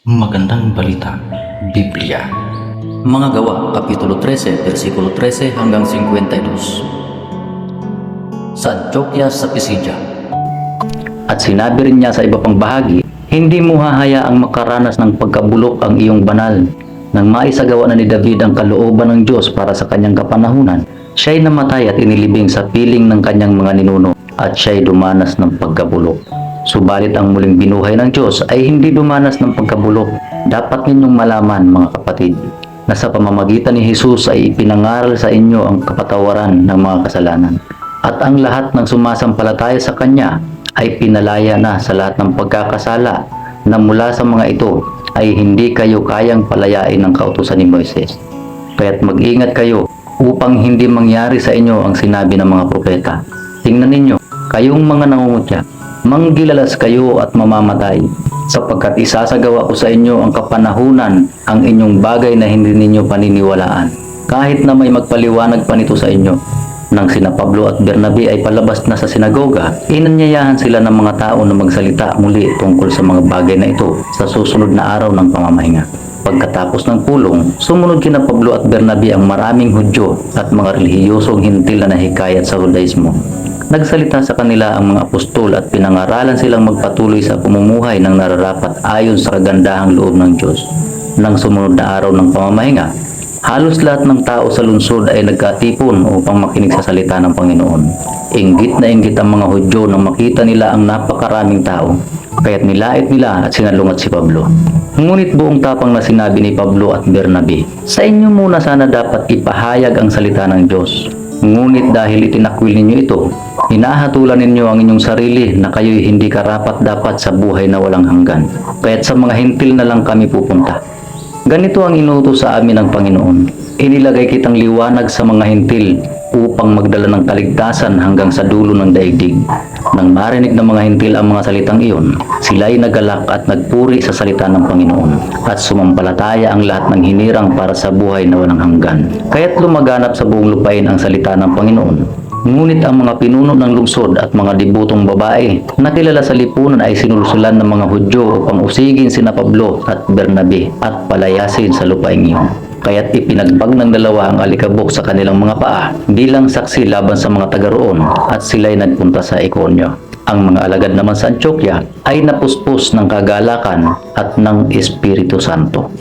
Magandang balita, Biblia. Mga Gawa, Kapitulo 13, versikulo 13 hanggang 52. Sa Antioquia sa Pisidia. At sinabi rin niya sa iba pang bahagi, hindi mo hahayaang makaranas ng pagkabulok ang iyong banal. Nang maisagawa na ni David ang kalooban ng Diyos para sa kanyang kapanahunan, siya'y namatay at inilibing sa piling ng kanyang mga ninuno at siya'y dumanas ng pagkabulok. Subalit ang muling binuhay ng Diyos ay hindi dumanas ng pagkabulok. Dapat ninyong malaman, mga kapatid, na sa pamamagitan ni Jesus ay ipinangaral sa inyo ang kapatawaran ng mga kasalanan. At ang lahat ng sumasampalataya sa Kanya ay pinalaya na sa lahat ng pagkakasala na mula sa mga ito ay hindi kayo kayang palayain ng kautusan ni Moises. Kaya't mag-ingat kayo upang hindi mangyari sa inyo ang sinabi ng mga propeta. Tingnan ninyo, kayong mga nangungutya, manggilalas kayo at mamamatay, sapagkat isasagawa ko sa inyo ang kapanahunan ang inyong bagay na hindi ninyo paniniwalaan, kahit na may magpaliwanag pa nito sa inyo. Nang sina Pablo at Bernabe ay palabas na sa sinagoga, inanyayahan sila ng mga tao na magsalita muli tungkol sa mga bagay na ito sa susunod na araw ng pamamahinga. Pagkatapos ng pulong, sumunod kina Pablo at Bernabe ang maraming Hudyo at mga relihiyosong hintil na nahikayat sa Judaismo. Nagsalita sa kanila ang mga apostol at pinangaralan silang magpatuloy sa pamumuhay ng nararapat ayon sa kagandahang loob ng Diyos. Nang sumunod na araw ng pamamahinga, halos lahat ng tao sa lungsod ay nagkatipon upang makinig sa salita ng Panginoon. Inggit na inggit ang mga Hudyo nang makita nila ang napakaraming tao, kaya't nilait nila at sinalungat si Pablo. Ngunit buong tapang na sinabi ni Pablo at Bernabe, sa inyo muna sana dapat ipahayag ang salita ng Diyos. Ngunit dahil itinakwil ninyo ito, hinahatulan ninyo ang inyong sarili na kayo'y hindi karapat-dapat sa buhay na walang hanggan. Kaya't sa mga hintil na lang kami pupunta. Ganito ang inutos sa amin ng Panginoon. Inilagay kitang liwanag sa mga hintil upang magdala ng kaligtasan hanggang sa dulo ng daigdig. Nang marinig ng mga hintil ang mga salitang iyon, sila'y nagalak at nagpuri sa salita ng Panginoon at sumampalataya ang lahat ng hinirang para sa buhay na walang hanggan. Kaya't lumaganap sa buong lupain ang salita ng Panginoon. Ngunit ang mga pinuno ng lungsod at mga dibutong babae na kilala sa lipunan ay sinulsulan ng mga Hudyo upang usigin sina Pablo at Bernabe at palayasin sa lupaing iyon. Kaya't ipinagbag ng dalawa ang alikabok sa kanilang mga paa bilang saksi laban sa mga taga roon at sila'y nagpunta sa Ikonyo. Ang mga alagad naman sa Antioquia ay napuspos ng kagalakan at ng Espiritu Santo.